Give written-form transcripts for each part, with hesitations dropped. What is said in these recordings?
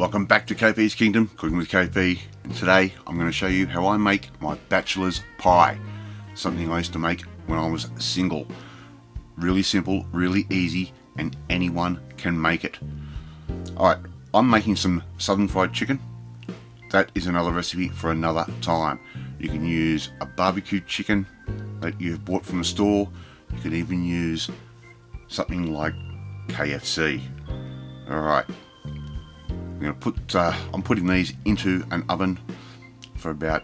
Welcome back to KP's Kingdom, Cooking with KP, and today I'm going to show you how I make my bachelor's pie, something I used to make when I was single. Really simple, really easy, and anyone can make it. Alright, I'm making some southern fried chicken. That is another recipe for another time. You can use a barbecue chicken that you've bought from the store. You could even use something like KFC. Alright, I'm putting these into an oven for about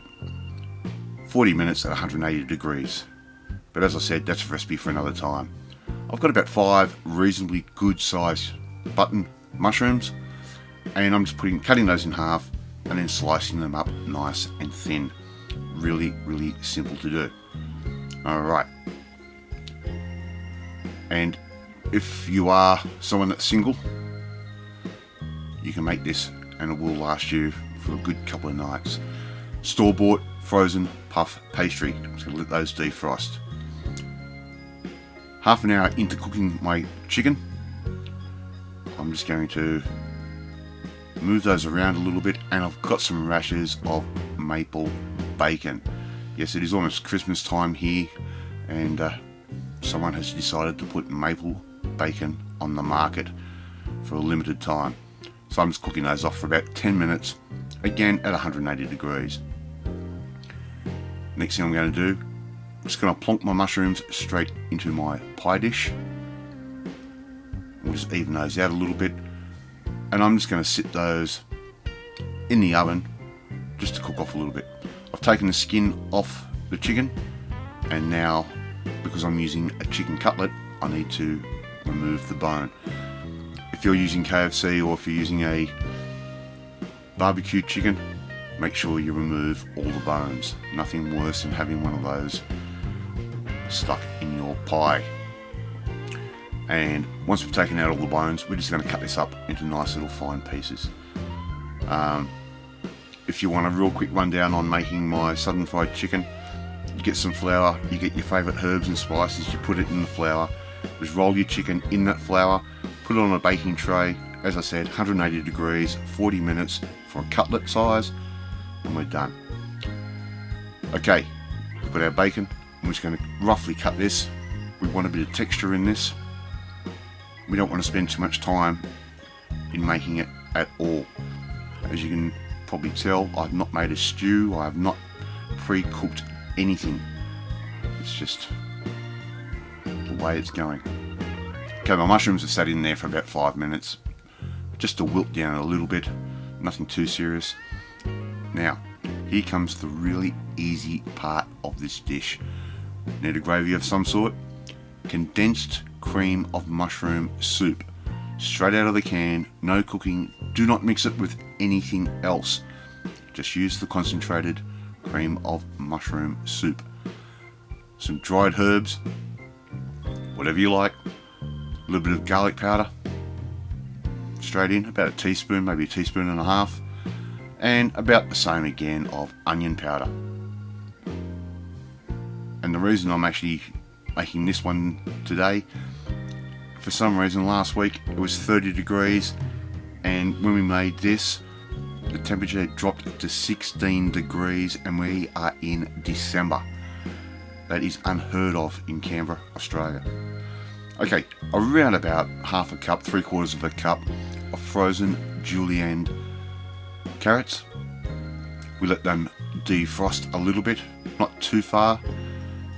40 minutes at 180 degrees. But as I said, that's a recipe for another time. I've got about 5 reasonably good sized button mushrooms, and I'm just cutting those in half and then slicing them up nice and thin. Really, really simple to do. Alright. And if you are someone that's single, you can make this and it will last you for a good couple of nights. Store-bought frozen puff pastry. I'm just going to let those defrost. Half an hour into cooking my chicken, I'm just going to move those around a little bit, and I've got some rashers of maple bacon. Yes, it is almost Christmas time here, and someone has decided to put maple bacon on the market for a limited time. So I'm just cooking those off for about 10 minutes, again at 180 degrees. Next thing I'm going to do, I'm just going to plonk my mushrooms straight into my pie dish. We'll just even those out a little bit, and I'm just going to sit those in the oven just to cook off a little bit. I've taken the skin off the chicken, and now, because I'm using a chicken cutlet, I need to remove the bone. If you're using KFC or if you're using a barbecue chicken, make sure you remove all the bones. Nothing worse than having one of those stuck in your pie. And once we've taken out all the bones, we're just going to cut this up into nice little fine pieces. If you want a real quick rundown on making my southern fried chicken, you get some flour, you get your favourite herbs and spices, you put it in the flour, just roll your chicken in that flour, put it on a baking tray, as I said, 180 degrees, 40 minutes for a cutlet size, and we're done. Okay, we've got our bacon. I'm just going to roughly cut this. We want a bit of texture in this. We don't want to spend too much time in making it at all. As you can probably tell, I've not made a stew. I have not pre-cooked anything. It's just the way it's going. Okay, my mushrooms have sat in there for about 5 minutes, just to wilt down a little bit, nothing too serious. Now, here comes the really easy part of this dish. Need a gravy of some sort. Condensed cream of mushroom soup, straight out of the can, no cooking. Do not mix it with anything else. Just use the concentrated cream of mushroom soup. Some dried herbs, whatever you like. A little bit of garlic powder, straight in, about a teaspoon, maybe a teaspoon and a half, and about the same again of onion powder. And the reason I'm actually making this one today, for some reason last week it was 30 degrees, and when we made this, the temperature had dropped to 16 degrees, and we are in December. That is unheard of in Canberra, Australia. Okay, around about half a cup, 3/4 of a cup of frozen julienne carrots. We let them defrost a little bit, not too far,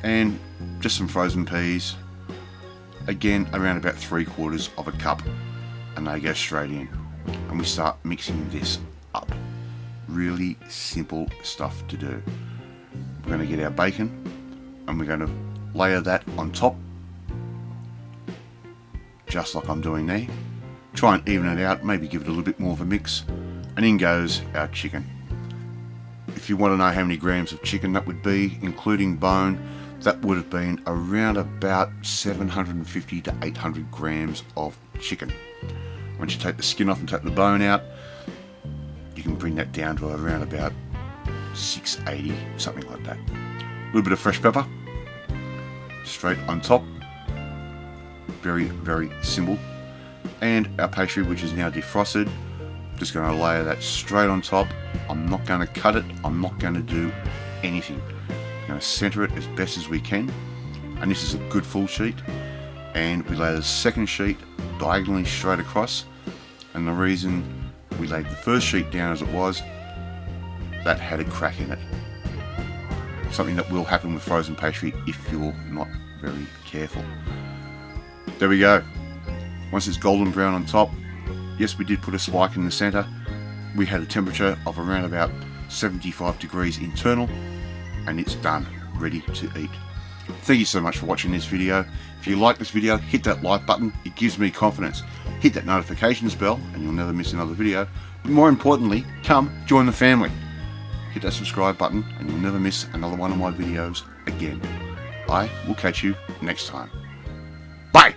and just some frozen peas. Again, around about 3/4 of a cup, and they go straight in. And we start mixing this up. Really simple stuff to do. We're going to get our bacon, and we're going to layer that on top, just like I'm doing there. Try and even it out, maybe give it a little bit more of a mix, and in goes our chicken. If you want to know how many grams of chicken that would be, including bone, that would have been around about 750 to 800 grams of chicken. Once you take the skin off and take the bone out, you can bring that down to around about 680, something like that. A little bit of fresh pepper straight on top. Very, very simple. And our pastry, which is now defrosted, Just going to layer that straight on top. I'm not going to cut it. I'm not going to do anything. I'm going to center it as best as we can. And this is a good full sheet. And we lay the second sheet diagonally straight across. And the reason we laid the first sheet down as it was, that had a crack in it. Something that will happen with frozen pastry if you're not very careful. There we go. Once it's golden brown on top, yes, we did put a spike in the center. We had a temperature of around about 75 degrees internal, and it's done, ready to eat. Thank you so much for watching this video. If you like this video, hit that like button. It gives me confidence. Hit that notifications bell and you'll never miss another video. But more importantly, come join the family. Hit that subscribe button and you'll never miss another one of my videos again. I will catch you next time. Bye!